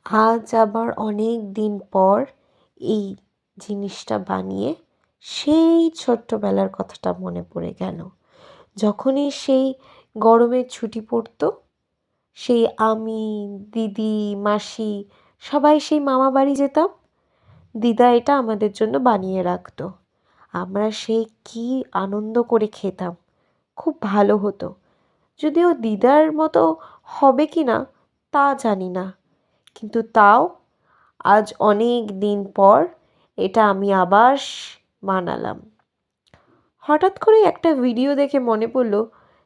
আজ আবার অনেক দিন পর এই জিনিসটা বানিয়ে সেই ছোট্টবেলার কথাটা মনে পড়ে গেল। যখনই সেই গরমের ছুটি পড়তো, সেই আমি, দিদি, মাসি সবাই সেই মামা বাড়ি যেতাম। দিদা এটা আমাদের জন্য বানিয়ে রাখতো। আমরা সেই কী আনন্দ করে খেতাম, খুব ভালো হতো। যদিও দিদার মতো হবে কি না তা জানি না, কিন্তু তাও আজ অনেক দিন পর এটা আমি আবার বানালাম। হঠাৎ করে একটা ভিডিও দেখে মনে পড়ল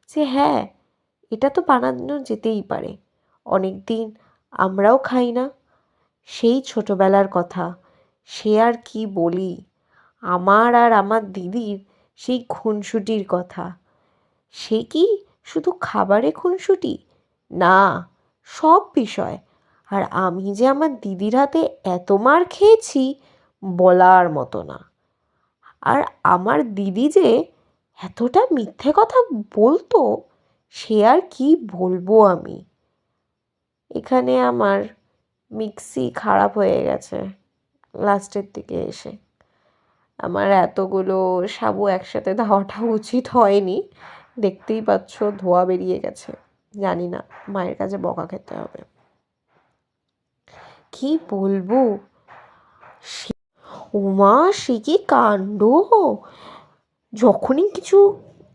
যে হ্যাঁ, এটা তো বানানো যেতেই পারে। অনেক দিন আমরাও খাই না। সেই ছোটবেলার কথা, সে আর কি বলি। আমার আর আমার দিদির সেই খুনসুটির কথা। সে কি শুধু খাবারে খুনসুটি? না, সব বিষয়। আর আমি যে আমার দিদির হাতে এত মার খেয়েছি বলার মতো না। আর আমার দিদি যে এতটা মিথ্যে কথা বলতো সে আর কি বলবো আমি। এখানে আমার মিক্সি খারাপ হয়ে গেছে লাস্টের দিকে এসে। আমার এতগুলো সাবু একসাথে দেওয়াটা উচিত হয়নি। দেখতেই পাচ্ছ ধোয়া বেরিয়ে গেছে। জানি না, মায়ের কাছে বকা খেতে হবে। কি বলবো, ওমা সে কি কাণ্ড! যখনই কিছু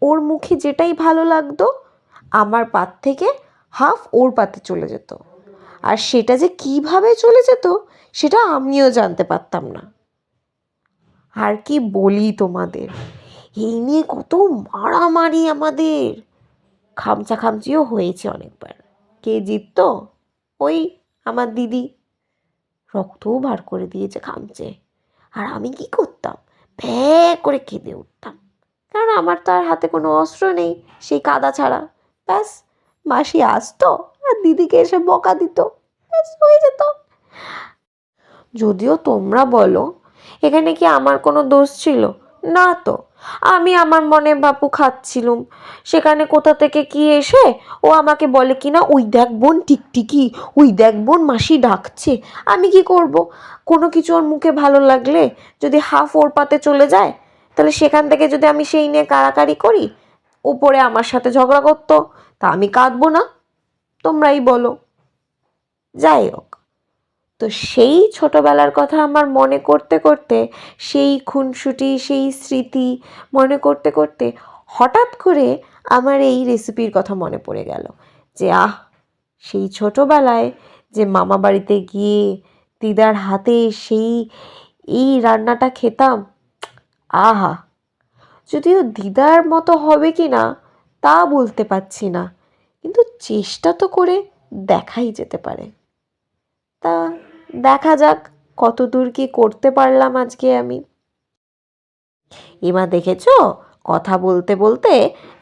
ওর মুখে যেটাই ভালো লাগতো আমার পাত থেকে হাফ ওর পাতে চলে যেত। আর সেটা যে কিভাবে চলে যেত সেটা আমিও জানতে পারতাম না। আর কি বলি তোমাদের, এই নিয়ে কত মারামারি আমাদের। খামচাখামচিও হয়েছে অনেকবার। কে জিততো? ওই আমার দিদি। রক্তও বার করে দিয়েছে খামচে। আর আমি কি করতাম? ভ্যাঁ করে কেঁদে উঠতাম, কারণ আমার তো আর হাতে কোনো অস্ত্র নেই সেই কাদা ছাড়া। ব্যাস, মাসি আসতো আর দিদিকে এসে বকা দিত, ব্যাস হয়ে যেত। যদিও তোমরা বলো এখানে কি আমার কোনো দোষ ছিল? না তো, আমি আমার মনে বাপু খাচ্ছিলুম। সেখানে কোথা থেকে কি এসে ও আমাকে বলে কি না, ওই দেখ বোন টিকটিকি, ওই দেখ বোন মাসি ডাকছে। আমি কি করব? কোনো কিছু ওর মুখে ভালো লাগলে যদি হাফ ওর পাতে চলে যায়, তাহলে সেখান থেকে যদি আমি সেই নিয়ে কাড়াকাড়ি করি, উপরে আমার সাথে ঝগড়া করতো, তা আমি কাঁদবো না? তোমরাই বলো। যাই হোক, তো সেই ছোটবেলার কথা আমার মনে করতে করতে, সেই খুনসুটি, সেই স্মৃতি মনে করতে করতে হঠাৎ করে আমার এই রেসিপির কথা মনে পড়ে গেল যে সেই ছোটবেলায় যে মামা বাড়িতে গিয়ে দিদার হাতে সেই এই রান্নাটা খেতাম। আহা, যদিও দিদার মতো হবে কি না তা বলতে পারছি না, কিন্তু চেষ্টা তো করে দেখাই যেতে পারে। তা দেখা যাক কত দূর কি করতে পারলাম আজকে আমি। এমা দেখেছো, কথা বলতে বলতে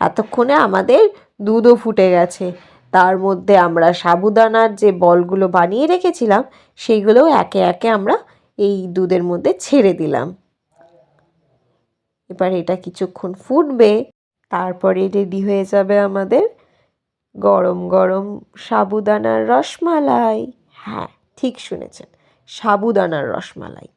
এতক্ষণে আমাদের দুধও ফুটে গেছে। তার মধ্যে আমরা সাবুদানার যে বলগুলো বানিয়ে রেখেছিলাম সেইগুলোও একে একে আমরা এই দুধের মধ্যে ছেড়ে দিলাম। এবার এটা কিছুক্ষণ ফুটবে, তারপরে রেডি হয়ে যাবে আমাদের গরম গরম সাবুদানার রসমালাই। হ্যাঁ, ঠিক শুনেছেন, সাবুদানার রসমালাই।